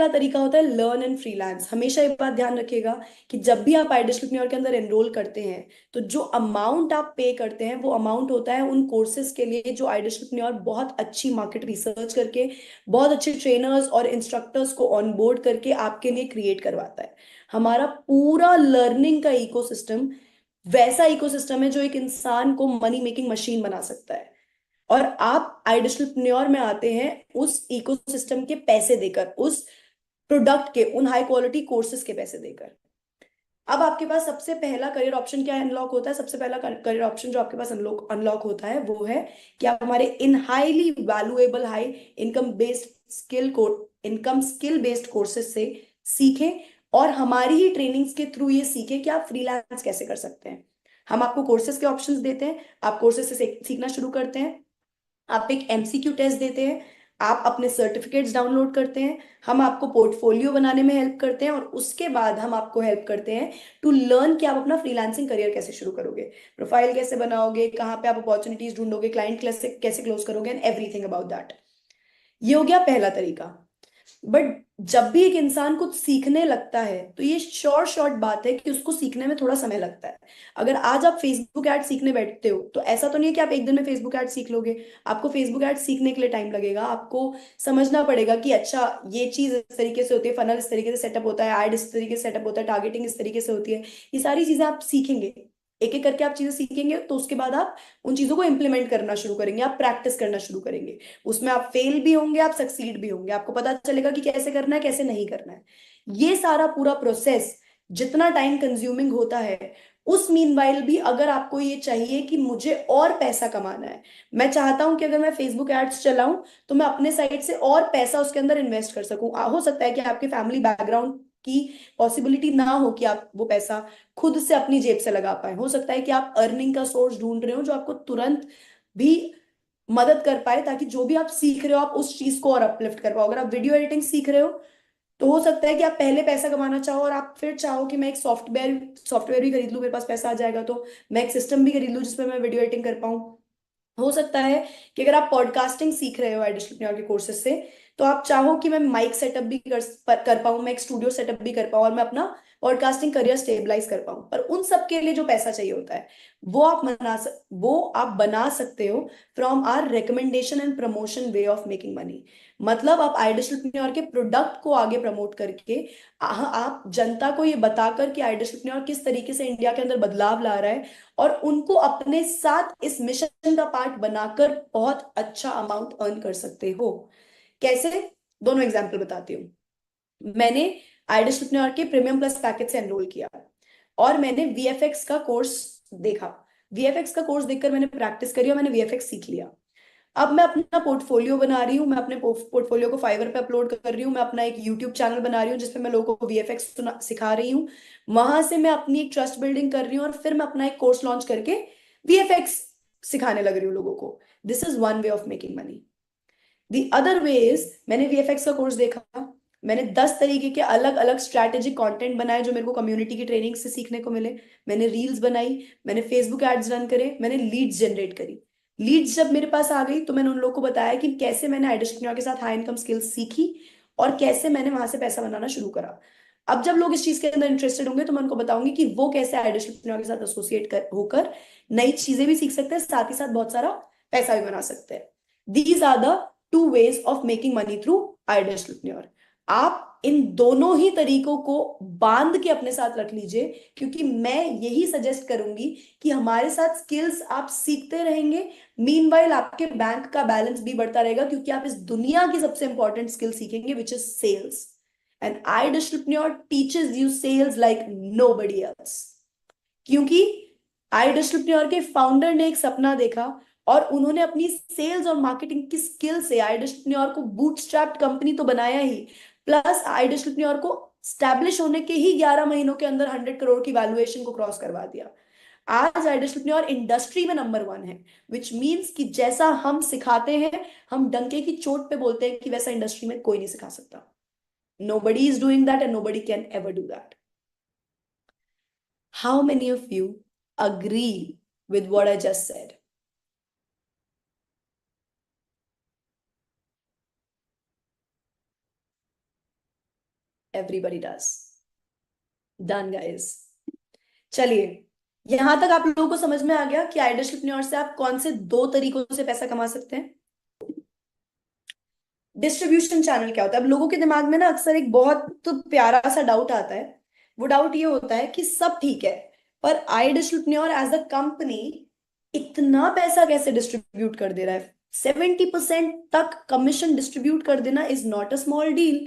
पहला तरीका होता है लर्न एंड फ्रीलांस। हमेशा ये बात ध्यान रखिएगा कि जब भी आप आइडियलट्रप्रेन्योर के अंदर एनरोल करते हैं तो जो अमाउंट आप पे करते हैं वो अमाउंट होता है उन कोर्सेज के लिए जो आइडियलट्रप्रेन्योर बहुत अच्छी मार्केट रिसर्च करके बहुत अच्छे ट्रेनर्स और इंस्ट्रक्टर्स को ऑन बोर्ड करके आपके लिए क्रिएट करवाता है। हमारा पूरा लर्निंग का इकोसिस्टम वैसा इकोसिस्टम है जो एक इंसान को मनी मेकिंग मशीन बना सकता है। और आप आइडियलट्रप्रेन्योर में आते हैं उस इकोसिस्टम के पैसे देकर, उस प्रोडक्ट के, उन हाई क्वालिटी कोर्सेज के पैसे देकर। अब आपके पास सबसे पहला करियर ऑप्शन क्या अनलॉक होता है? सबसे पहला करियर ऑप्शन जो आपके पास अनलॉक अनलॉक होता है वो है कि आप हमारे इन highly valuable high income based income skill based courses से सीखें और हमारी ही ट्रेनिंग्स के थ्रू ये सीखें कि आप फ्रीलांस कैसे कर सकते हैं। हम आपको कोर्सेज के ऑप्शंस देते हैं, आप कोर्सेज से सीखना शुरू करते हैं, आप एक एमसीक्यू टेस्ट देते हैं, आप अपने सर्टिफिकेट्स डाउनलोड करते हैं, हम आपको पोर्टफोलियो बनाने में हेल्प करते हैं और उसके बाद हम आपको हेल्प करते हैं टू लर्न कि आप अपना फ्रीलांसिंग करियर कैसे शुरू करोगे, प्रोफाइल कैसे बनाओगे, कहाँ पे आप अपॉर्चुनिटीज ढूंढोगे, क्लाइंट कैसे कैसे क्लोज करोगे एंड एवरीथिंग अबाउट दैट। ये हो गया पहला तरीका। बट जब भी एक इंसान कुछ सीखने लगता है तो ये शॉर्ट शॉर्ट बात है कि उसको सीखने में थोड़ा समय लगता है। अगर आज आप फेसबुक ऐड सीखने बैठते हो तो ऐसा तो नहीं है कि आप एक दिन में फेसबुक ऐड सीख लोगे। आपको फेसबुक ऐड सीखने के लिए टाइम लगेगा, आपको समझना पड़ेगा कि अच्छा ये चीज इस तरीके से होती है, फनल इस तरीके से सेटअप होता है, ऐड इस तरीके से सेटअप होता है, टारगेटिंग इस तरीके से होती है। ये सारी चीजें आप सीखेंगे, एक एक करके आप चीजें सीखेंगे तो उसके बाद आप उन चीजों को इंप्लीमेंट करना शुरू करेंगे, आप प्रैक्टिस करना शुरू करेंगे। उसमें आप फेल भी होंगे, आप सक्सीड भी होंगे, आपको पता चलेगा कि कैसे करना है कैसे नहीं करना है। ये सारा पूरा प्रोसेस जितना टाइम कंज्यूमिंग होता है, उस मीनवाइल भी अगर आपको ये चाहिए कि मुझे और पैसा कमाना है, मैं चाहता हूं कि अगर मैं फेसबुक एड्स चलाऊं तो मैं अपने साइड से और पैसा उसके अंदर इन्वेस्ट कर सकूं। हो सकता है कि आपके फैमिली बैकग्राउंड की पॉसिबिलिटी ना हो कि आप वो पैसा खुद से अपनी जेब से लगा पाए। हो सकता है कि आप अर्निंग का सोर्स ढूंढ रहे हो जो आपको तुरंत भी मदद कर पाए ताकि जो भी आप सीख रहे हो आप उस चीज को और अपलिफ्ट कर पाओ। अगर आप वीडियो एडिटिंग सीख रहे हो तो हो सकता है कि आप पहले पैसा कमाना चाहो और आप फिर चाहो कि मैं एक सॉफ्टवेयर सॉफ्टवेयर भी खरीद लूं, मेरे पास पैसा आ जाएगा तो मैं एक सिस्टम भी खरीद लूं जिसमें मैं वीडियो एडिटिंग कर पाऊं। हो सकता है कि अगर आप पॉडकास्टिंग सीख रहे हो एडिशनल के कोर्सेज से तो आप चाहो कि मैं माइक सेटअप भी कर पाऊं, मैं एक स्टूडियो सेटअप भी कर पाऊं और मैं अपना पॉडकास्टिंग करियर स्टेबलाइज कर पाऊं। पर उन सब के लिए जो पैसा चाहिए होता है वो आप बना सकते हो from are recommendation and promotion way of making money. मतलब आप आइडियलट्रप्रेन्योर के प्रोडक्ट को आगे प्रमोट करके आप जनता को ये बताकर कि आइडियलट्रप्रेन्योर किस तरीके से इंडिया के अंदर बदलाव ला रहा है और उनको अपने साथ इस मिशन का पार्ट बनाकर बहुत अच्छा अमाउंट अर्न कर सकते हो। कैसे? दोनों एग्जांपल बताती हूँ। मैंने आइडियलट्रप्रेन्योर के प्रीमियम प्लस पैकेज से एनरोल किया और मैंने वीएफएक्स का कोर्स देखा। वीएफएक्स का कोर्स देखकर मैंने प्रैक्टिस करी और मैंने वीएफएक्स सीख लिया। अब मैं अपना पोर्टफोलियो बना रही हूँ, मैं अपने पोर्टफोलियो को फाइवर पे अपलोड कर रही हूँ, मैं अपना एक यूट्यूब चैनल बना रही हूँ जिसपे मैं लोगों को वीएफएक्स सिखा रही हूँ। वहां से मैं अपनी एक ट्रस्ट बिल्डिंग कर रही हूँ और फिर मैं अपना एक कोर्स लॉन्च करके वीएफएक्स सिखाने लग रही हूँ लोगों को। This is one way of making money. The other way is मैंने वीएफएक्स का कोर्स देखा, मैंने 10 तरीके के अलग अलग स्ट्रैटेजिक कंटेंट बनाए जो मेरे को कम्युनिटी की ट्रेनिंग से सीखने को मिले। मैंने रील्स बनाई, मैंने फेसबुक एड्स रन करे, मैंने लीड्स जनरेट करी। लीड्स जब मेरे पास आ गई तो मैंने उन लोगों को बताया कि कैसे मैंने एडिशनल के साथ हाई इनकम स्किल्स सीखी और कैसे मैंने वहां से पैसा बनाना शुरू करा। अब जब लोग इस चीज के अंदर इंटरेस्टेड होंगे तो मैं उनको बताऊंगी कि वो कैसे एडिशनल के साथ एसोसिएट होकर नई चीजें भी सीख सकते हैं, साथ ही साथ बहुत सारा पैसा भी बना सकते हैं। These are the two ways of making money through Idealpreneur. आप इन दोनों ही तरीकों को बांध के अपने साथ रख लीजिए क्योंकि मैं यही सजेस्ट करूंगी कि हमारे साथ स्किल्स आप सीखते रहेंगे, मीनवाइल आपके बैंक का बैलेंस भी बढ़ता रहेगा क्योंकि आप इस दुनिया की सबसे इंपॉर्टेंट स्किल सीखेंगे which is sales. And Idealpreneur teaches you sales like nobody else. क्योंकि आइडियलट्रप्रेन्योर के फाउंडर ने एक सपना देखा और उन्होंने अपनी सेल्स और मार्केटिंग की स्किल से आइडियलट्रप्रेन्योर को बूटस्ट्रैप्ड कंपनी तो बनाया ही, प्लस आइडियलट्रप्रेन्योर को स्टैब्लिश होने के ही 11 महीनों के अंदर 100 करोड़ की वैल्यूएशन को क्रॉस करवा दिया। आज आइडियलट्रप्रेन्योर इंडस्ट्री में नंबर 1 है, विच मीन्स कि जैसा हम सिखाते हैं, हम डंके की चोट पे बोलते हैं कि वैसा इंडस्ट्री में कोई नहीं सिखा सकता। Nobody is doing that and nobody can ever do that. How many of you agree with what I just said? Everybody does. Done guys. चलिए, यहां तक आप लोगों को समझ में आ गया कि आइडियलएंटरप्रेन्योर से आप कौन से दो तरीकों से पैसा कमा सकते हैं। डिस्ट्रीब्यूशन चैनल क्या होता है? अब लोगों के दिमाग में ना अक्सर एक बहुत तो प्यारा सा डाउट आता है। वो डाउट ये होता है कि सब ठीक है, पर आइडियलएंटरप्रेन्योर एज अ कंपनी इतना पैसा कैसे डिस्ट्रीब्यूट कर दे रहा है? 70% तक कमीशन डिस्ट्रीब्यूट कर देना is not a small deal.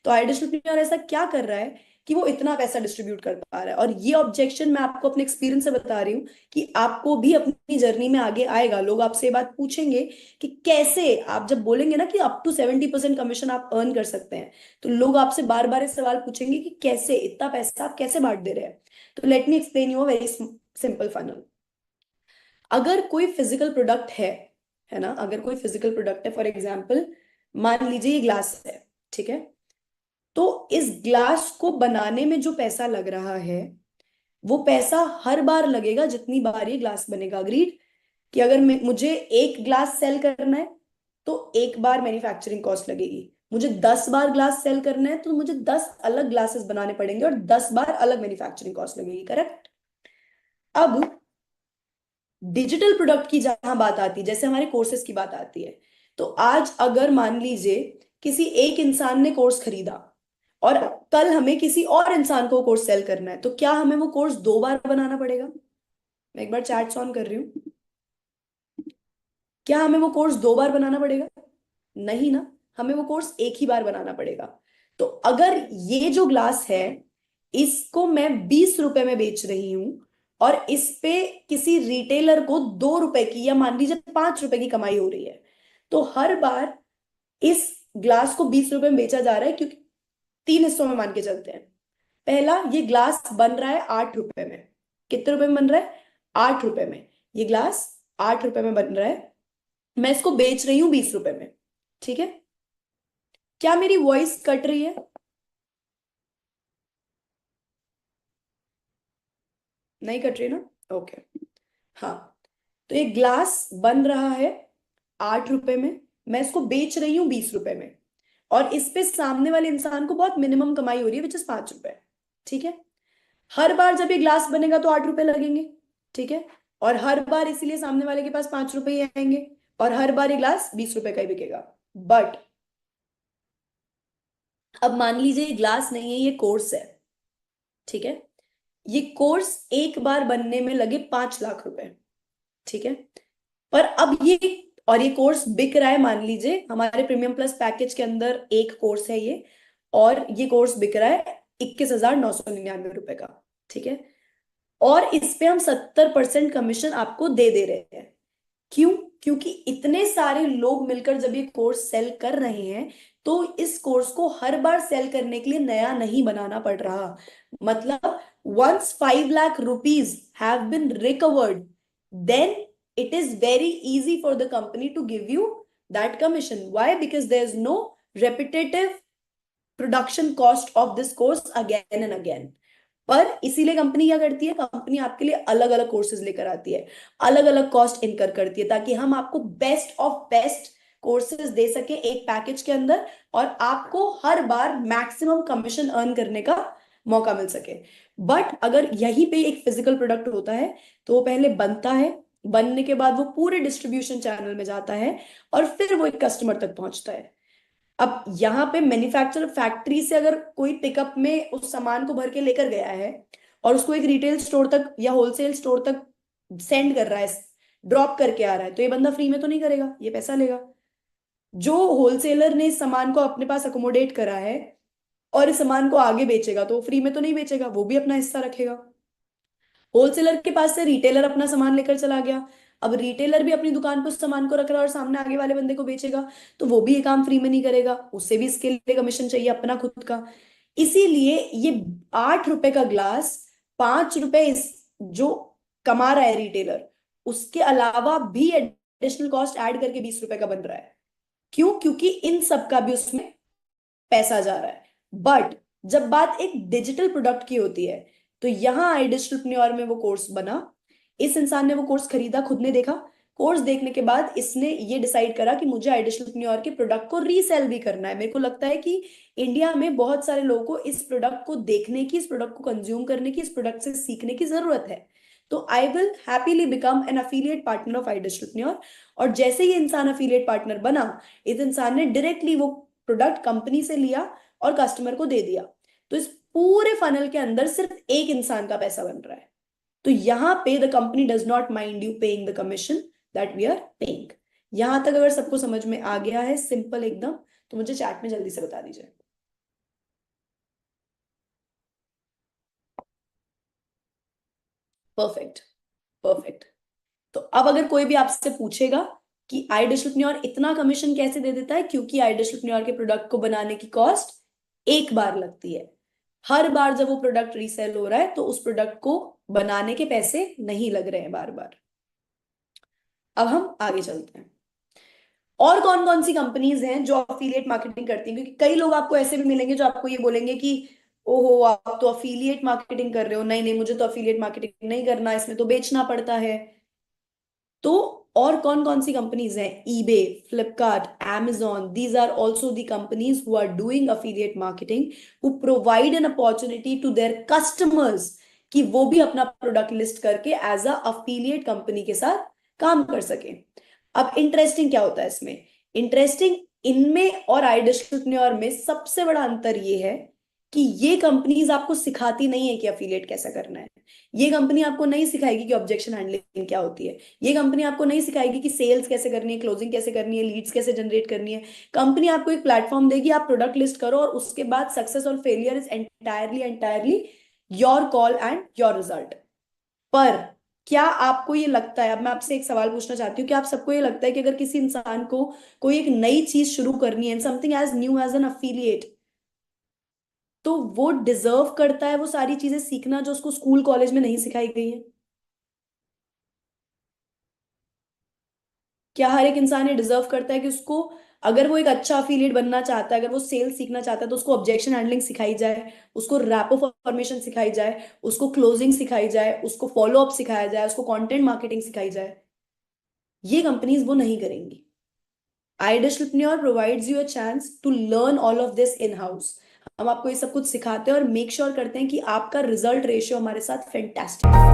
तो आइडियलएंटरप्रेन्योर ऐसा क्या कर रहा है कि वो इतना पैसा डिस्ट्रीब्यूट कर पा रहा है? और ये ऑब्जेक्शन मैं आपको अपने एक्सपीरियंस से बता रही हूँ कि आपको भी अपनी जर्नी में आगे आएगा। लोग आपसे ये बात पूछेंगे कि कैसे, आप जब बोलेंगे ना कि अप टू 70% कमीशन आप अर्न कर सकते हैं, तो लोग आपसे बार बार इस सवाल पूछेंगे कि कैसे इतना पैसा आप कैसे बांट दे रहे हैं। तो let me explain you a very simple funnel. अगर कोई फिजिकल प्रोडक्ट है ना, अगर कोई फिजिकल प्रोडक्ट है, फॉर एग्जाम्पल मान लीजिए ये ग्लास है, ठीक है? तो इस ग्लास को बनाने में जो पैसा लग रहा है, वो पैसा हर बार लगेगा जितनी बार ये ग्लास बनेगा। अग्रीड? कि अगर मुझे एक ग्लास सेल करना है तो एक बार मैन्युफैक्चरिंग कॉस्ट लगेगी। मुझे 10 बार ग्लास सेल करना है तो मुझे 10 अलग ग्लासेस बनाने पड़ेंगे और 10 बार अलग मैन्युफैक्चरिंग कॉस्ट लगेगी। करेक्ट? अब डिजिटल प्रोडक्ट की जहां बात आती है, जैसे हमारे कोर्सेज की बात आती है, तो आज अगर मान लीजिए किसी एक इंसान ने कोर्स खरीदा और कल हमें किसी और इंसान को कोर्स सेल करना है, तो क्या हमें वो कोर्स 2 बार बनाना पड़ेगा? मैं एक बार चैट्स ऑन कर रही हूँ। क्या हमें वो कोर्स 2 बार बनाना पड़ेगा? नहीं ना, हमें वो कोर्स एक ही बार बनाना पड़ेगा। तो अगर ये जो ग्लास है, इसको मैं 20 रुपए में बेच रही हूं और इस पे किसी रिटेलर को 2 रुपए की या मान लीजिए 5 रुपए की कमाई हो रही है, तो हर बार इस ग्लास को 20 रुपए में बेचा जा रहा है, क्योंकि 3 हिस्सों में मान के चलते हैं। पहला, ये ग्लास बन रहा है 8 रुपए में। कितने रुपए में बन रहा है? 8 रुपए में। ये ग्लास 8 रुपए में बन रहा है, मैं इसको बेच रही हूं 20 रुपए में। ठीक है? क्या मेरी वॉइस कट रही है? नहीं कट रही ना? ओके। हाँ, तो ये ग्लास बन रहा है 8 रुपए में, मैं इसको बेच रही हूँ 20 रुपए में, और इस पे सामने वाले इंसान को बहुत मिनिमम कमाई हो रही है, विच इज 5 रुपए। ठीक है? हर बार जब ये ग्लास बनेगा तो 8 रुपए लगेंगे। ठीक है? और हर बार इसीलिए सामने वाले के पास 5 रुपए ही आएंगे, और हर बार ये ग्लास 20 रुपए का ही बिकेगा। बट अब मान लीजिए ये ग्लास नहीं है, ये कोर्स है। ठीक है? ये कोर्स एक बार बनने में लगे 5 लाख रुपए। ठीक है? पर अब ये, और ये कोर्स बिक रहा है, मान लीजिए हमारे प्रीमियम प्लस पैकेज के अंदर एक कोर्स है ये, और ये कोर्स बिक रहा है 21,999 रुपए का। ठीक है? और इस पे हम 70% कमीशन आपको दे दे रहे हैं। क्यों? क्योंकि इतने सारे लोग मिलकर जब ये कोर्स सेल कर रहे हैं, तो इस कोर्स को हर बार सेल करने के लिए नया नहीं बनाना पड़ रहा। मतलब once 5 lakh rupees have been recovered, then it is very easy for the company to give you that commission. Why? Because there is no repetitive production cost of this course again and again. पर इसीलिए company क्या करती है? Company आपके लिए अलग अलग courses लेकर आती है, अलग अलग कॉस्ट इनकर करती है, ताकि हम आपको बेस्ट ऑफ बेस्ट कोर्सेज दे सके एक पैकेज के अंदर, और आपको हर बार मैक्सिमम कमीशन अर्न करने का मौका मिल सके। बट अगर यहीं पे एक फिजिकल प्रोडक्ट होता है, तो वो पहले बनता है, बनने के बाद वो पूरे डिस्ट्रीब्यूशन चैनल में जाता है, और फिर वो एक कस्टमर तक पहुंचता है। अब यहाँ पे मैन्युफैक्चर फैक्ट्री से अगर कोई पिकअप में उस सामान को भर के लेकर गया है और उसको एक रिटेल स्टोर तक या होलसेल स्टोर तक सेंड कर रहा है, ड्रॉप करके आ रहा है, तो ये बंदा फ्री में तो नहीं करेगा, ये पैसा लेगा। जो होलसेलर ने इस सामान को अपने पास अकोमोडेट करा है और इस सामान को आगे बेचेगा, तो फ्री में तो नहीं बेचेगा, वो भी अपना हिस्सा रखेगा। होलसेलर के पास से रिटेलर अपना सामान लेकर चला गया, अब रिटेलर भी अपनी दुकान पर उस सामान को रख रहा है और सामने आगे वाले बंदे को बेचेगा, तो वो भी ये काम फ्री में नहीं करेगा, उससे भी इसके लिए कमीशन चाहिए अपना खुद का। इसीलिए ये 8 रुपए का ग्लास, 5 रुपए इस जो कमा रहा है रिटेलर, उसके अलावा भी एडिशनल कॉस्ट ऐड करके 20 रुपए का बन रहा है। क्यों? क्योंकि इन सब का भी उसमें पैसा जा रहा है। बट जब बात एक डिजिटल प्रोडक्ट की होती है, तो यहां आई डिजिटलप्रेन्योर में वो कोर्स बना, इस इंसान ने वो कोर्स खरीदा, खुद ने देखा, कोर्स देखने के बाद इसने ये डिसाइड करा कि मुझे आइडियलप्रेन्योर के प्रोडक्ट को रीसेल भी करना है। मेरे को लगता है कि इंडिया में बहुत सारे लोगों को इस प्रोडक्ट को देखने की, इस प्रोडक्ट को कंज्यूम करने की, इस प्रोडक्ट से सीखने की जरूरत है। तो I will happily become an affiliate partner of Idealpreneur. और जैसे ही इंसान अफिलिएट पार्टनर बना, इस इंसान ने डायरेक्टली वो प्रोडक्ट कंपनी से लिया और कस्टमर को दे दिया। तो इस पूरे फनल के अंदर सिर्फ एक इंसान का पैसा बन रहा है। तो यहां पे the company does not mind you paying the commission that we are paying. यहां तक अगर सबको समझ में आ गया है, सिंपल एकदम, तो मुझे चैट में जल्दी से बता दीजिए। Perfect, perfect. तो अब अगर कोई भी आपसे पूछेगा कि आइडियलप्रेन्योर इतना कमीशन कैसे दे देता है, क्योंकि आइडियलप्रेन्योर के प्रोडक्ट को बनाने की कॉस्ट एक बार लगती है। हर बार जब वो प्रोडक्ट रीसेल हो रहा है तो उस प्रोडक्ट को बनाने के पैसे नहीं लग रहे हैं बार बार। अब हम आगे चलते हैं। और कौन कौन सी कंपनीज हैं जो अफिलिएट मार्केटिंग करती हैं? क्योंकि कई लोग आपको ऐसे भी मिलेंगे जो आपको ये बोलेंगे कि ओहो, आप तो अफिलिएट मार्केटिंग कर रहे हो। नहीं नहीं, मुझे तो अफिलिएट मार्केटिंग नहीं करना, इसमें तो बेचना पड़ता है। तो और कौन कौन सी कंपनीज हैं? EBay, Flipkart, amazon, these are also the companies who are doing affiliate marketing, who provide an opportunity to their customers कि वो भी अपना प्रोडक्ट लिस्ट करके एज अ अफिलिएट कंपनी के साथ काम कर सके। अब इंटरेस्टिंग क्या होता है इसमें? इंटरेस्टिंग इनमें और आइडियलप्रेन्योर में सबसे बड़ा अंतर ये है कि ये कंपनीज आपको सिखाती नहीं है कि अफिलिएट कैसा करना है। ये कंपनी आपको नहीं सिखाएगी कि ऑब्जेक्शन हैंडलिंग क्या होती है। ये कंपनी आपको नहीं सिखाएगी कि सेल्स कैसे करनी है, क्लोजिंग कैसे करनी है, लीड्स कैसे जनरेट करनी है। कंपनी आपको एक प्लेटफॉर्म देगी, आप प्रोडक्ट लिस्ट करो और उसके बाद सक्सेस और failure is entirely entirely your call and your result. पर क्या आपको ये लगता है, अब मैं आपसे एक सवाल पूछना चाहती हूँ, कि आप सबको ये लगता है कि अगर किसी इंसान को कोई एक नई चीज शुरू करनी है, something as new as an affiliate, तो वो डिजर्व करता है वो सारी चीजें सीखना जो उसको स्कूल कॉलेज में नहीं सिखाई गई है? क्या हर एक इंसान ये डिजर्व करता है कि उसको, अगर वो एक अच्छा अफिलिएट बनना चाहता है, अगर वो सेल्स सीखना चाहता है, तो उसको ऑब्जेक्शन हैंडलिंग सिखाई जाए, उसको रैपो फॉर्मेशन सिखाई जाए, उसको क्लोजिंग सिखाई जाए, उसको फॉलो अप सिखाया जाए, उसको कंटेंट मार्केटिंग सिखाई जाए? ये कंपनीज वो नहीं करेंगी। Idealpreneur provides you a chance to learn all of this in house. हम आपको ये सब कुछ सिखाते हैं और मेक श्योर करते हैं कि आपका रिजल्ट रेशियो हमारे साथ फैंटास्टिक है।